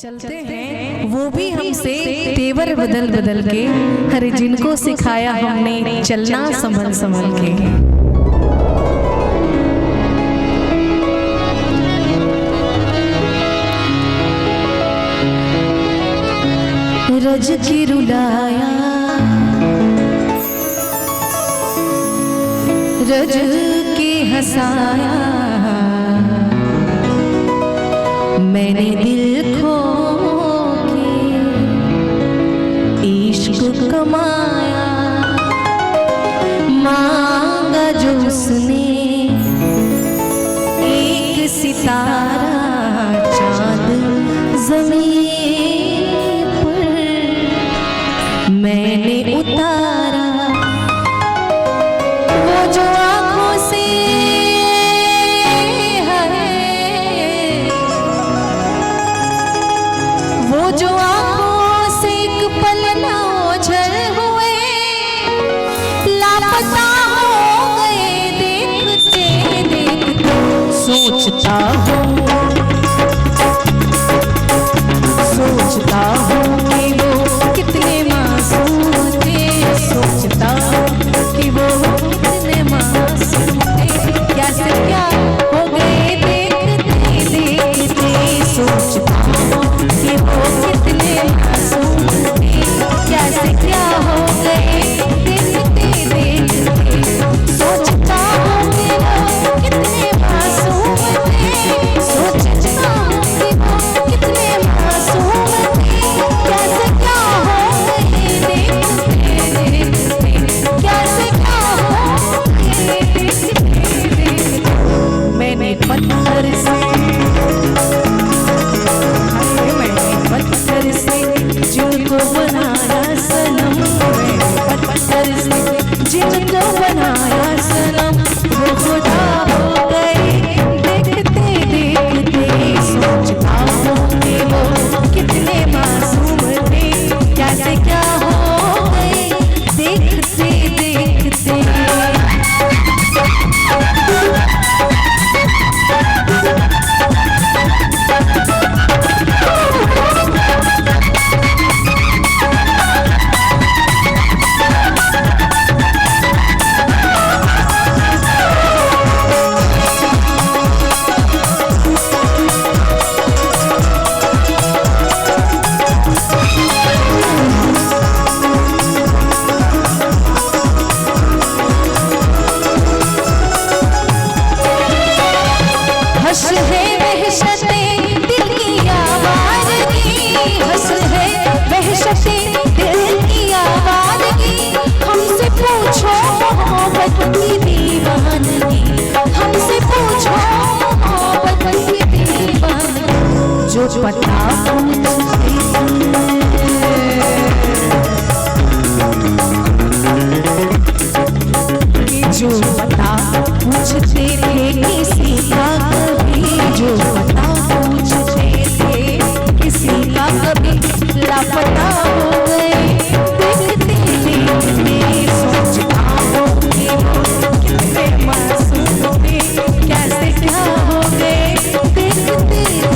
चलते हैं वो भी हमसे तेवर बदल बदल के, हरे जिनको सिखाया हमने चलना संभल संभल के। रज की रुलाया रज के हंसाया, मैंने दिल खो के इश्क कमाया। मांगा जो उसने एक सितारा चांद ज़मीन पर मैंने उतारा। वो जो आँखों से वो जो आँखों से एक पल ना ओझल हुए, लापता हो गए देखते देखते। सोचता हूँ कि वो कितने मासूम थे, सोचता हूँ कि वो कितने मासूम थे। क्या से क्या हो गए देखते देखते। सोचता हूँ कि वो कितने मासूम थे, क्या से क्या हो गए देखते देखते। सोचता हूँ कि वो कितने मासूम थे, सोचता हूँ कि वो कितने मासूम थे, क्या से क्या हो गए देखते देखते। क्या से क्या हो गए देखते देखते। मैंने पत्थर से जिनको बनाया सनम, पत्थर से जिनको बनाया सनम, वो खुदा हो गए देखते देखते। सोचता हूँ कि वो कितने मासूम थे, क्या से क्या हो गए देखते देखते। हंस है वहशतें दिल की आवाज़गी, हंस है वहशतें दिल की आवाज़गी। हमसे पूछो मोहब्बत की दीवानगी, हमसे पूछो मोहब्बत की दीवानगी। जो पता जो पता पूछते थे किसी का कभी, जो पता पूछते थे किसी का कभी, लापता हो गए देखते देखते। सोचता हूँ कि वो कितने मासूम थे, कैसे क्या हो गए देखते देखते।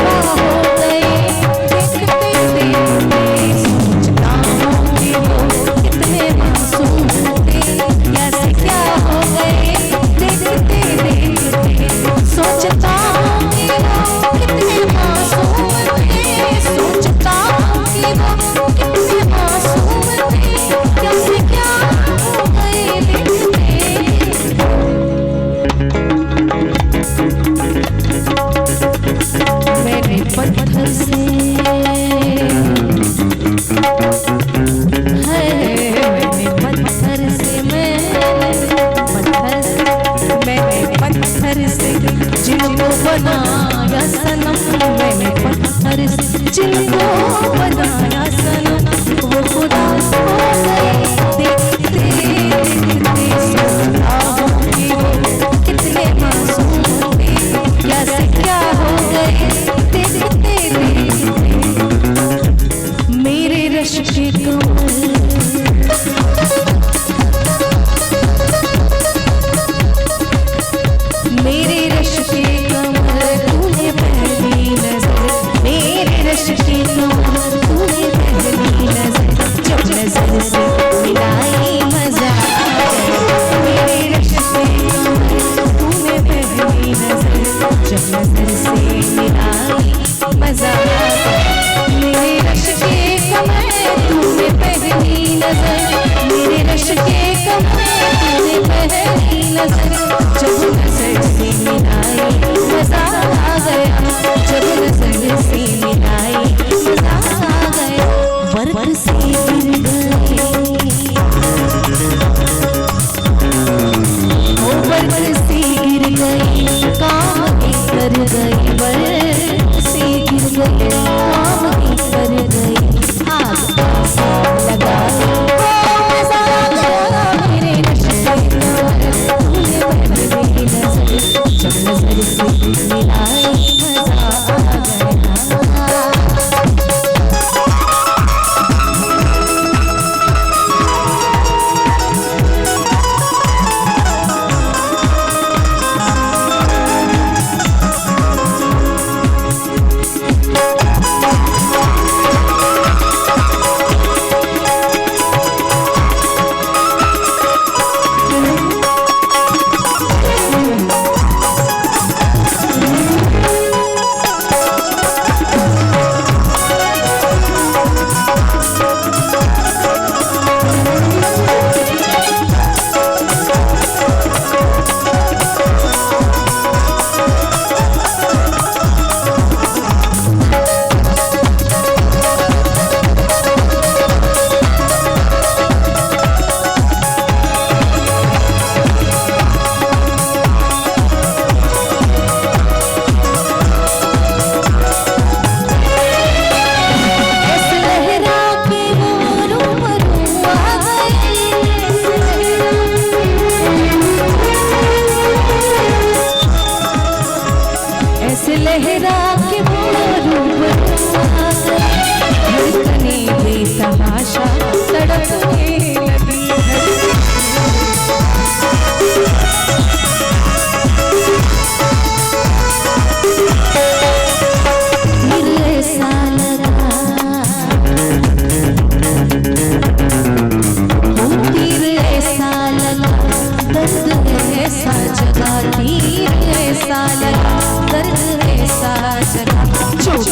बेवफा हो गए देखते देखते, सोचता हूँ कि वो कितने मासूम थे, कैसे क्या हो गए देखते देखते, सोचता हूँ कि वो कितने मासूम थे, सोचता हूँ कि वो कितने मासूम थे, कैसे क्या हो गए देखते। मैंने पत्थर से मैंने पत्थर से जिनको बनाया सनम, मैंने पत्थर से जिनको बनाया सनम, वो खुदा हो गए देखते देखते, सोचता हूँ कि वो कितने मासूम थे, कैसे क्या हो गए देखते देखते। मेरे रश के कमर, मेरे रश के कमर तूने पहली नजर, मेरे रश के कमर तूने पहली नजर, जब नजर से मिलाई मजा आ गया, मेरे रश के कमर तूने पहली नजर, जब नजर से मिलाई मजा आ गया, मेरे रश के कमर तूने पहली नजर, मेरे रश के कमर तूने पहली नजर, जब नजर से मिलाई मजा आ गया, जब नजर से मिलाई मजा आ गया। वर्क से गिर गए, ओ वर्क से गिर गई, काम की कर गई, वर्क से गिर गई, काम की कर गई, आग से लगा मजा आ गया, मेरे रश के कमर तूने पहली नजर, जब नजर से मिलाई मजा आ गया। लहरा के वो रूबरू आ गए, धड़कने बेतहाशा तड़पने लगी फिर ऐसा लगा, तीर ऐसा लगा, दर्द ऐसा जगा, तीर ऐसा लगा, दर्द ऐसा जगा, चोट